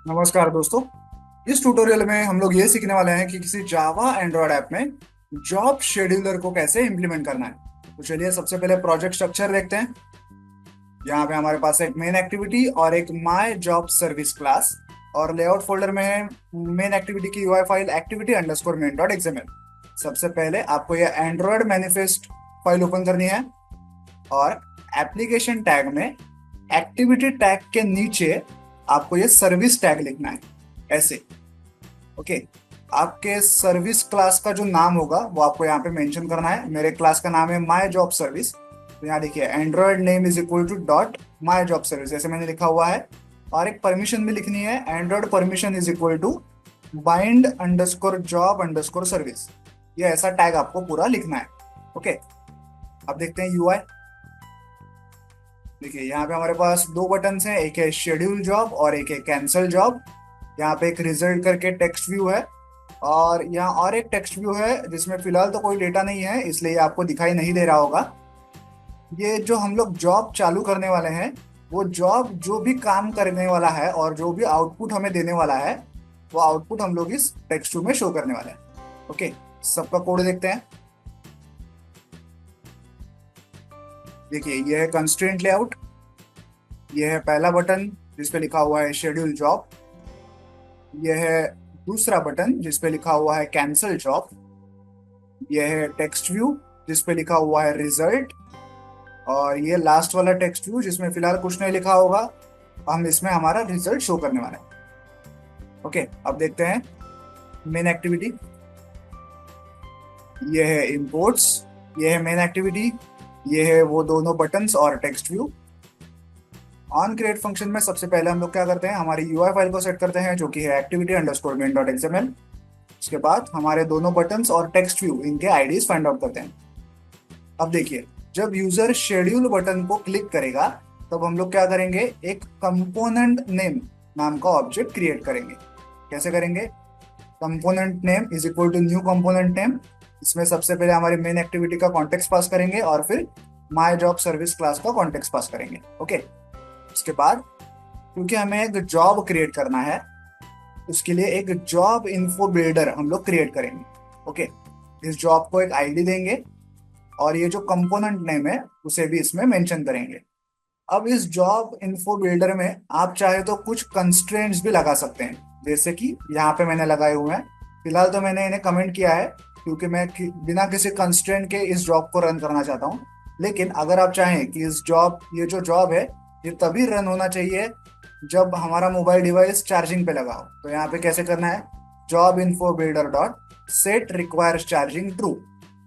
नमस्कार दोस्तों। इस ट्यूटोरियल में हम लोग ये सीखने वाले हैं कि किसी जावा एंड्रॉयड ऐप में जॉब शेड्यूलर को कैसे इंप्लीमेंट करना है। तो चलिए सबसे पहले प्रोजेक्ट स्ट्रक्चर देखते हैं। यहाँ पे हमारे पास एक मेन एक्टिविटी और एक माय जॉब सर्विस क्लास, और लेआउट फोल्डर में है मेन एक्टिविटी की UI file activity underscore main dot XML. सबसे पहले आपको ये एंड्रॉयड मैनिफेस्ट फाइल ओपन करनी है, और एप्लीकेशन टैग में एक्टिविटी टैग के नीचे आपको ये सर्विस टैग लिखना है ऐसे। ओके, आपके सर्विस क्लास का जो नाम होगा वो आपको यहाँ पे मेंशन करना है। मेरे क्लास का नाम है माय जॉब सर्विस, तो यहाँ देखिए Android name is equal to dot my job service, जैसे मैंने लिखा हुआ है। और एक परमिशन भी लिखनी है, android permission is equal to bind underscore job underscore service. ये ऐसा टैग आपको पूरा लिखना है। ओके, अब देखते हैं यूआई। देखिए यहाँ पे हमारे पास दो बटन्स हैं, एक है शेड्यूल जॉब और एक है कैंसल जॉब। यहाँ पे एक रिजल्ट करके टेक्स्ट व्यू है, और यहाँ और एक टेक्स्ट व्यू है जिसमें फिलहाल तो कोई डेटा नहीं है, इसलिए ये आपको दिखाई नहीं दे रहा होगा। ये जो हम लोग जॉब चालू करने वाले हैं, वो जॉब जो भी काम करने वाला है और जो भी आउटपुट हमें देने वाला है, वो आउटपुट हम लोग इस टेक्स्ट व्यू में शो करने वाले हैं। ओके, सबका कोड देखते हैं। देखिए ये है कंस्ट्रेंट लेआउट, ये है पहला बटन जिस पे लिखा हुआ है शेड्यूल जॉब, ये है दूसरा बटन जिस पे लिखा हुआ है कैंसल जॉब, ये है टेक्स्ट व्यू जिस पे लिखा हुआ है रिजल्ट, और ये लास्ट वाला टेक्स्ट व्यू जिसमें फिलहाल कुछ नहीं लिखा होगा, हम इसमें हमारा रिजल्ट शो करने वाला है। ओके, अब देखते हैं मेन एक्टिविटी। ये है इंपोर्ट्स, ये है मेन एक्टिविटी, ये है वो दोनों बटन्स और text view. On create function में सबसे पहले हम लोग क्या करते हैं, हमारी यूआई फाइल को सेट करते हैं जो कि है activity underscore main dot XML. उसके बाद हमारे दोनों बटन्स और टेक्स्ट व्यू इनके आईडीज फाइंड आउट करते हैं। अब देखिए, जब यूजर शेड्यूल बटन को क्लिक करेगा तब हम लोग क्या करेंगे, एक कंपोनेंट नेम नाम का ऑब्जेक्ट क्रिएट करेंगे। कैसे करेंगे, component name is equal to new component name. इसमें सबसे पहले हमारी मेन एक्टिविटी का कॉन्टेक्स्ट पास करेंगे और फिर माय जॉब सर्विस क्लास का कॉन्टेक्स्ट पास करेंगे। ओके, उसके बाद क्योंकि हमें एक जॉब क्रिएट करना है, उसके लिए एक जॉब इन्फो बिल्डर हम लोग क्रिएट करेंगे। ओके, इस जॉब को एक आईडी देंगे और ये जो कंपोनेंट नेम है उसे भी इसमें मेंशन करेंगे। अब इस जॉब इन्फो बिल्डर में आप चाहे तो कुछ कंस्ट्रेंट्स भी लगा सकते हैं, जैसे कि यहाँ पे मैंने लगाए हुए हैं। फिलहाल तो मैंने इन्हें कमेंट किया है क्योंकि मैं बिना किसी कंस्ट्रेंट के इस जॉब को रन करना चाहता हूँ। लेकिन अगर आप चाहें कि ये जो जॉब है ये तभी रन होना चाहिए जब हमारा मोबाइल डिवाइस चार्जिंग पे लगा हो, तो यहाँ पे कैसे करना है, job info builder dot set requires charging true.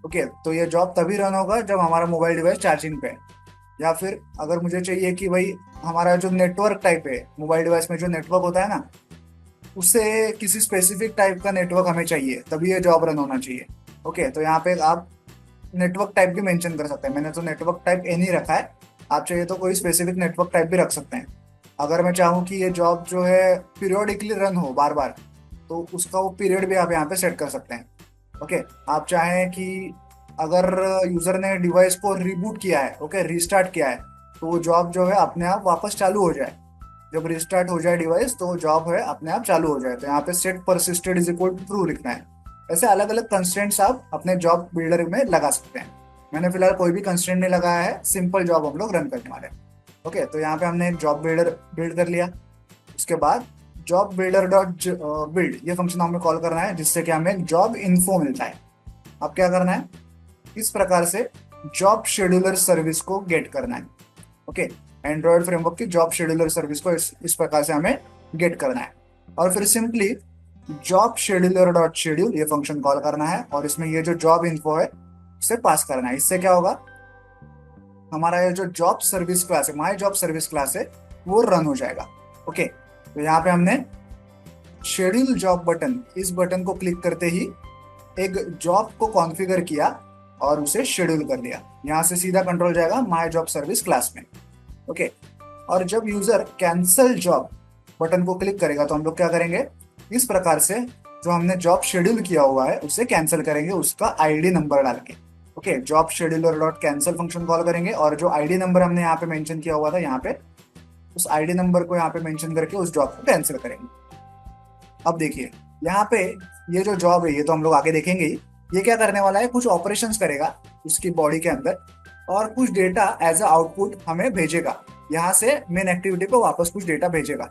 Okay, तो ये जॉब तभी रन होगा जब हमारा मोबाइल डिवाइस चार्जिंग पे है। या फिर अगर मुझे चाहिए कि भाई हमारा जो नेटवर्क टाइप है, मोबाइल डिवाइस में जो नेटवर्क होता है ना, उससे किसी स्पेसिफिक टाइप का नेटवर्क हमें चाहिए, तभी ये जॉब रन होना चाहिए। ओके, तो यहाँ पे आप नेटवर्क टाइप भी मेंशन कर सकते हैं। मैंने तो नेटवर्क टाइप एन ही रखा है, आप चाहिए तो कोई स्पेसिफिक नेटवर्क टाइप भी रख सकते हैं। अगर मैं चाहूँ कि ये जॉब जो है पीरियोडिकली रन हो बार बार, तो उसका वो पीरियड भी आप यहाँ पे सेट कर सकते हैं। ओके, आप चाहें कि अगर यूजर ने डिवाइस को रिबूट किया है, ओके रीस्टार्ट किया है, तो वो जॉब जो है अपने आप वापस चालू हो जाए। जब रिस्टार्ट हो जाए डिवाइस तो वो जॉब है अपने आप चालू हो जाए, तो यहाँ पे set persisted is equal to true लिखना है। ऐसे अलग अलग कंस्ट्रेंट्स आप अपने जॉब बिल्डर में लगा सकते हैं। मैंने फिलहाल कोई भी कंस्ट्रेंट नहीं लगाया है, सिंपल जॉब हम लोग रन करने वाले हैं। ओके, तो यहाँ पे हमने एक जॉब बिल्डर बिल्ड कर लिया। उसके बाद जॉब बिल्डर डॉट बिल्ड ये फंक्शन हमें कॉल करना है, जिससे कि हमें जॉब इन्फो मिलता है। अब क्या करना है, इस प्रकार से जॉब शेड्यूलर सर्विस को गेट करना है। ओके, एंड्रॉयड फ्रेमवर्क की जॉब शेड्यूलर सर्विस को इस प्रकार से हमें गेट करना है, और फिर simply job scheduler dot schedule ये फंक्शन कॉल करना है, और इसमें ये जो जॉब इन्फो है उसे पास करना है। इससे क्या होगा, हमारा ये जो जॉब सर्विस क्लास है, माय जॉब सर्विस क्लास है, वो रन हो जाएगा। ओके, तो यहाँ पे हमने शेड्यूल जॉब बटन, इस बटन को क्लिक करते ही एक जॉब को कॉन्फ़िगर किया और उसे शेड्यूल कर दिया। यहाँ से सीधा कंट्रोल जाएगा माय जॉब सर्विस क्लास में। ओके, और जब यूजर कैंसल जॉब बटन को क्लिक करेगा तो हम लोग क्या करेंगे, इस प्रकार से जो हमने जॉब शेड्यूल किया हुआ है उसे कैंसिल करेंगे उसका आईडी नंबर डाल के। Okay, job scheduler dot cancel function call करेंगे, और जो आईडी नंबर हमने यहाँ पे मेंशन किया हुआ था, यहाँ पे उस आईडी नंबर को यहाँ पे मेंशन करके उस जॉब को कैंसिल करेंगे। अब देखिए यहाँ पे ये जो जॉब है ये तो हम लोग आगे देखेंगे ही। ये क्या करने वाला है, कुछ ऑपरेशंस करेगा उसकी बॉडी के अंदर और कुछ डेटा एज अ आउटपुट हमें भेजेगा। यहाँ से मेन एक्टिविटी पे वापस कुछ डेटा भेजेगा।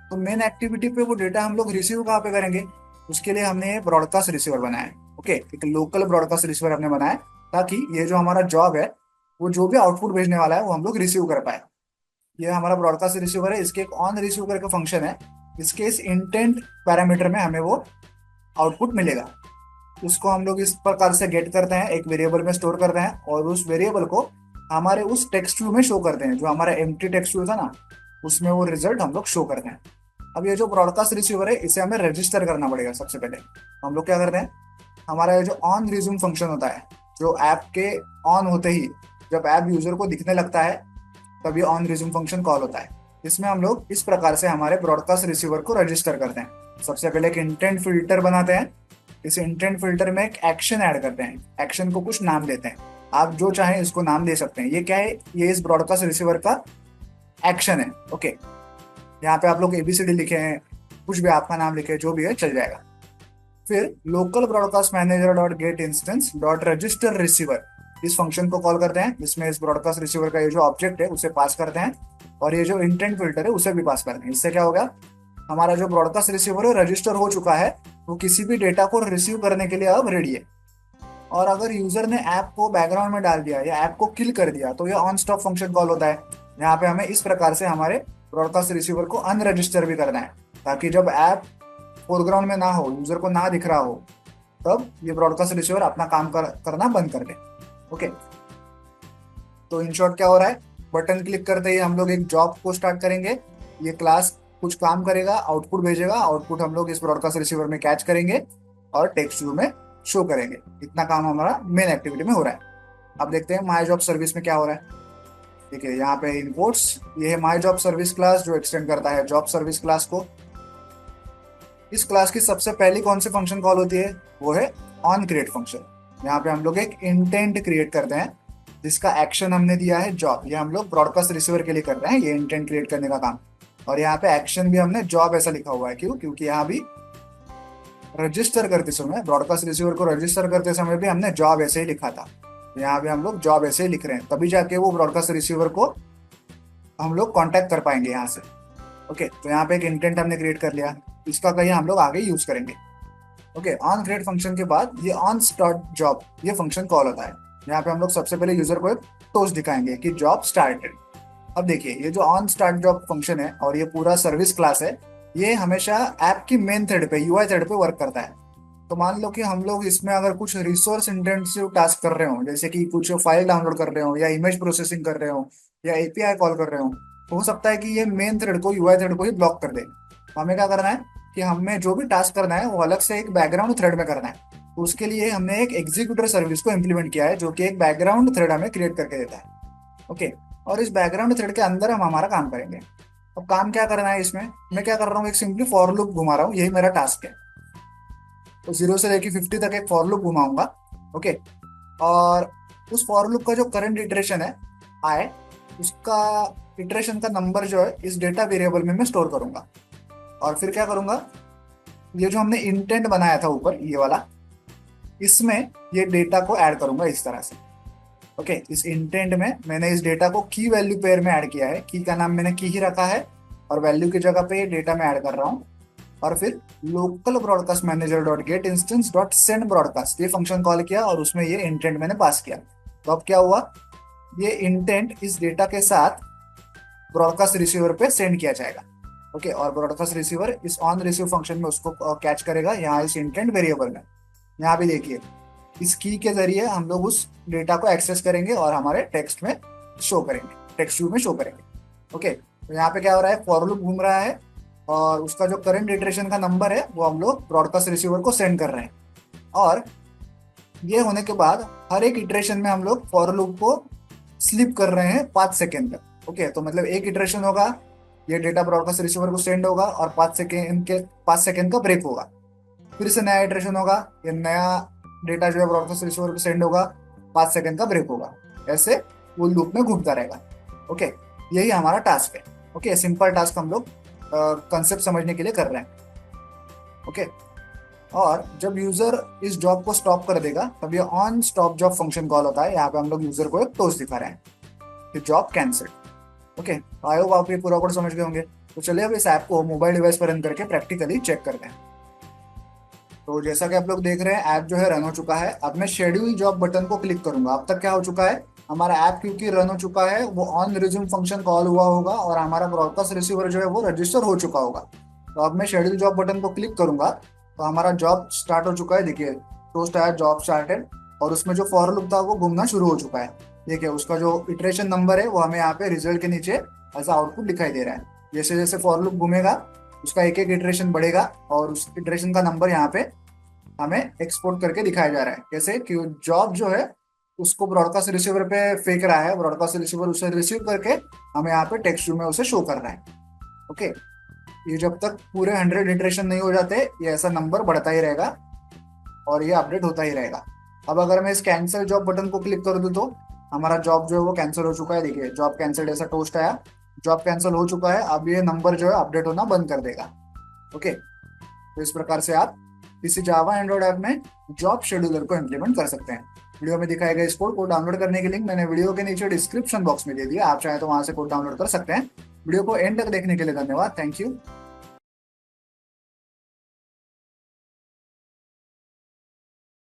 तो मेन एक्टिविटी पे वो डेटा हम लोग रिसीव कहाँ पे करेंगे, उसके लिए हमने ब्रॉडकास्ट रिसीवर बनाया है। ओके, एक लोकल ब्रॉडकास्ट रिसीवर हमने बनाया है ताकि ये जो हमारा जॉब है वो जो भी आउटपुट भेजने वाला है वो हम लोग रिसीव कर पाए। ये हमारा ब्रॉडकास्ट रिसीवर है, इसके एक ऑन रिसीव करके फंक्शन है। इसके इस इंटेंट पैरामीटर में हमें वो आउटपुट मिलेगा। उसको हम लोग इस प्रकार से गेट करते हैं, एक वेरिएबल में स्टोर करते हैं और उस वेरिएबल को हमारे उस टेक्स्ट व्यू में शो करते हैं। जो हमारा एम्प्टी टेक्स्ट व्यू था ना, उसमें वो रिजल्ट हम लोग शो करते हैं। अब ये जो ब्रॉडकास्ट रिसीवर है इसे हमें रजिस्टर करना पड़ेगा। सबसे पहले हम लोग क्या करते हैं, हमारा ये जो ऑन रिज्यूम फंक्शन होता है, जो ऐप के ऑन होते ही जब ऐप यूजर को दिखने लगता है तभी ऑन रिज्यूम फंक्शन कॉल होता है। इसमें हम लोग इस प्रकार से हमारे ब्रॉडकास्ट रिसीवर को रजिस्टर करते हैं। सबसे पहले एक इंटेंट फिल्टर बनाते हैं। इस इंटेंट फिल्टर में एक एक्शन ऐड करते हैं, एक्शन को कुछ नाम देते हैं। आप जो चाहें इसको नाम दे सकते हैं। ये क्या है, ये इस ब्रॉडकास्ट रिसीवर का एक्शन है। ओके, यहाँ पे आप लोग एबीसीडी लिखे हैं, कुछ भी आपका नाम लिखे, जो भी है चल जाएगा। फिर local broadcast manager dot gate instance dot register receiver, इस फंक्शन को कॉल करते हैं जिसमें इस ब्रॉडकास्ट रिसीवर का ये जो ऑब्जेक्ट है उसे पास करते हैं और ये जो इंटेंट फिल्टर है उसे भी पास करते हैं। इससे क्या होगा, हमारा जो ब्रॉडकास्ट रिसीवर है रजिस्टर हो चुका है, वो किसी भी डेटा को रिसीव करने के लिए अब रेडी है। और अगर यूजर ने ऐप को बैकग्राउंड में डाल दिया या ऐप को किल कर दिया तो ये ऑन स्टॉप फंक्शन कॉल होता है। यहाँ पे हमें इस प्रकार से हमारे ब्रॉडकास्ट रिसीवर को अनरजिस्टर भी करना है ताकि जब ऐप फोरग्राउंड में ना हो, यूजर को ना दिख रहा हो, तब ये ब्रॉडकास्ट रिसीवर अपना काम करना बंद कर दे। ओके, तो इन शॉर्ट क्या हो रहा है, बटन क्लिक करते ही हम लोग एक जॉब को स्टार्ट करेंगे। ये क्लास कुछ काम करेगा, आउटपुट भेजेगा, आउटपुट हम लोग इस ब्रॉडकास्ट रिसीवर में कैच करेंगे और टेक्स्ट व्यू में शो करेंगे। इतना काम हमारा मेन एक्टिविटी में हो रहा है। अब देखते हैं माई जॉब सर्विस में क्या हो रहा है। ठीक है, यहाँ पे इनपुट्स, ये है माई जॉब सर्विस क्लास जो एक्सटेंड करता है जॉब सर्विस क्लास को। इस क्लास की सबसे पहली कौन सी फंक्शन कॉल होती है, वो है ऑन क्रिएट फंक्शन। यहाँ पे हम लोग एक इंटेंट क्रिएट करते हैं जिसका एक्शन हमने दिया है जॉब। ये हम लोग ब्रॉडकास्ट रिसीवर के लिए कर रहे हैं ये इंटेंट क्रिएट करने का काम। और यहाँ पे एक्शन भी हमने जॉब ऐसा लिखा हुआ है, क्यों, क्योंकि यहाँ भी रजिस्टर करते समय, ब्रॉडकास्ट रिसीवर को रजिस्टर करते समय भी हमने जॉब ऐसे ही लिखा था। तो यहाँ भी हम लोग जॉब ऐसे ही लिख रहे हैं, तभी जाके वो ब्रॉडकास्ट रिसीवर को हम लोग कॉन्टैक्ट कर पाएंगे यहाँ से। ओके, तो यहाँ पे एक इंटेंट हमने क्रिएट कर लिया, इसका कहीं हम लोग आगे यूज करेंगे। ओके, ऑन क्रिएट फंक्शन के बाद ये ऑन स्टार्ट जॉब ये फंक्शन कॉल होता है। यहाँ पे हम लोग सबसे पहले यूजर को एक टोस्ट दिखाएंगे कि जॉब स्टार्टेड। अब देखिए ये जो ऑन स्टार्ट जॉब फंक्शन है और ये पूरा सर्विस क्लास है, ये हमेशा ऐप की मेन थ्रेड पे, यूआई थ्रेड पे वर्क करता है। तो मान लो कि हम लोग इसमें अगर कुछ रिसोर्स इंटेंसिव टास्क कर रहे हो, जैसे कि कुछ फाइल डाउनलोड कर रहे हो या इमेज प्रोसेसिंग कर रहे हो या एपीआई कॉल कर रहे तो हो सकता है कि ये मेन थ्रेड को, यूआई थ्रेड को ही ब्लॉक कर दे। तो हमें क्या करना है कि हमें जो भी टास्क करना है वो अलग से एक बैकग्राउंड थ्रेड में करना है। तो उसके लिए हमने एक एग्जीक्यूटर सर्विस को इम्प्लीमेंट किया है जो कि एक बैकग्राउंड थ्रेड हमें क्रिएट करके देता है। ओके, और इस बैकग्राउंड थ्रेड के अंदर हम हमारा काम करेंगे। अब काम क्या करना है इसमें, मैं क्या कर रहा हूँ, एक सिंपली फॉर लूप घुमा रहा हूँ, यही मेरा टास्क है। तो 0 से लेके 50 तक एक फॉर लूप घुमाऊंगा। ओके, और उस फॉर लूप का जो करंट इटरेशन है आए, उसका इटरेशन का नंबर जो है इस डेटा वेरिएबल में मैं स्टोर करूंगा। और फिर क्या करूंगा, ये जो हमने इंटेंट बनाया था ऊपर ये वाला, इसमें ये डेटा को ऐड करूंगा इस तरह से। ओके, इस इंटेंट में मैंने इस डेटा को की वैल्यू पेयर में ऐड किया है। की का नाम मैंने की ही रखा है और वैल्यू की जगह पे ये डेटा में ऐड कर रहा हूँ। और फिर local broadcast manager dot gate instance dot send broadcast ये फंक्शन कॉल किया और उसमें ये इंटेंट मैंने पास किया। तो अब क्या हुआ, ये इंटेंट इस डेटा के साथ ब्रॉडकास्ट रिसीवर पे सेंड किया जाएगा। ओके, और ब्रॉडकास्ट रिसीवर इस ऑन रिसीव फंक्शन में उसको कैच करेगा यहाँ इस इंटेंट वेरिएबल में। यहाँ भी देखिए इस की के जरिए हम लोग उस डेटा को एक्सेस करेंगे और हमारे टेक्स्ट में शो करेंगे, टेक्स्ट व्यू में शो करेंगे। ओके, तो यहाँ पे क्या हो रहा है, फॉर लूप घूम रहा है और उसका जो करंट इटरेशन का नंबर है वो हम लोग ब्रॉडकास्ट रिसीवर को सेंड कर रहे हैं। और ये होने के बाद हर एक इटरेशन में हम लोग फॉर लूप को स्लिप कर रहे हैं 5 सेकेंड तक। ओके, तो मतलब एक इटरेशन होगा, ये डेटा ब्रॉडकास्ट रिसीवर को सेंड होगा और 5 सेकेंड का ब्रेक होगा। फिर से नया इटरेशन होगा, ये नया डेटा जो है ब्रॉडकास्ट रिसीवर को सेंड होगा, 5 सेकेंड का ब्रेक होगा। ऐसे वो लूप में घूमता रहेगा। ओके, यही हमारा टास्क है। ओके, सिंपल टास्क हम लोग कंसेप्ट समझने के लिए कर रहे हैं। ओके। और जब यूजर इस जॉब को स्टॉप कर देगा तब ये on stop job function call होता है। यहाँ पे हम लोग यूजर को एक टोस्ट दिखा रहे हैं कि job cancel. Okay, I hope आप ये पूरा कोड समझ गए होंगे। तो चलिए अब इस ऐप को मोबाइल डिवाइस पर रन करके प्रैक्टिकली चेक करते हैं। तो जैसा कि आप लोग देख रहे हैं ऐप जो है रन हो चुका है। अब मैं शेड्यूल जॉब बटन को क्लिक करूंगा। अब तक क्या हो चुका है, हमारा ऐप क्योंकि रन हो चुका है वो ऑन रिज्यूम फंक्शन कॉल हुआ होगा और हमारा ब्रॉडकास्ट रिसीवर जो है वो रजिस्टर हो चुका होगा। तो अब मैं शेड्यूल जॉब बटन को क्लिक करूंगा तो हमारा जॉब स्टार्ट हो चुका है। देखिए टोस्ट आया जॉब स्टार्टेड और उसमें जो फॉर लूप था वो घूमना शुरू हो चुका है। देखिए उसका जो इटरेशन नंबर है वो हमें यहाँ पे रिजल्ट के नीचे एज आउटपुट दिखाई दे रहा है। जैसे जैसे फॉर लूप घूमेगा उसका एक एक इटरेशन बढ़ेगा और उस इटरेशन का नंबर यहाँ पे हमें एक्सपोर्ट करके दिखाया जा रहा है। कैसे कि जॉब जो है उसको ब्रॉडकास्ट रिसीवर पे फेंक रहा है, ब्रॉडकास्ट रिसीवर उसे रिसीव करके हमें यहाँ पे टेक्स्ट व्यू में उसे शो कर रहा है। ओके, ये जब तक पूरे 100 इटरेशन नहीं हो जाते ये ऐसा नंबर बढ़ता ही रहेगा और ये अपडेट होता ही रहेगा। अब अगर मैं इस कैंसिल जॉब बटन को क्लिक कर दूं तो हमारा जॉब जो है वो कैंसिल हो चुका है। देखिए जॉब कैंसिल ऐसा टोस्ट आया, जॉब कैंसिल हो चुका है। अब ये नंबर जो है अपडेट होना बंद कर देगा। ओके, तो इस प्रकार से आप किसी जावा एंड्रॉइड ऐप में जॉब शेड्यूलर को इम्प्लीमेंट कर सकते हैं। वीडियो में दिखाए गए इस कोड को डाउनलोड करने की लिंक मैंने वीडियो के नीचे डिस्क्रिप्शन बॉक्स में दे दिया। आप चाहे तो वहां से कोड डाउनलोड कर सकते हैं। वीडियो को एंड तक देखने के लिए धन्यवाद। Thank you.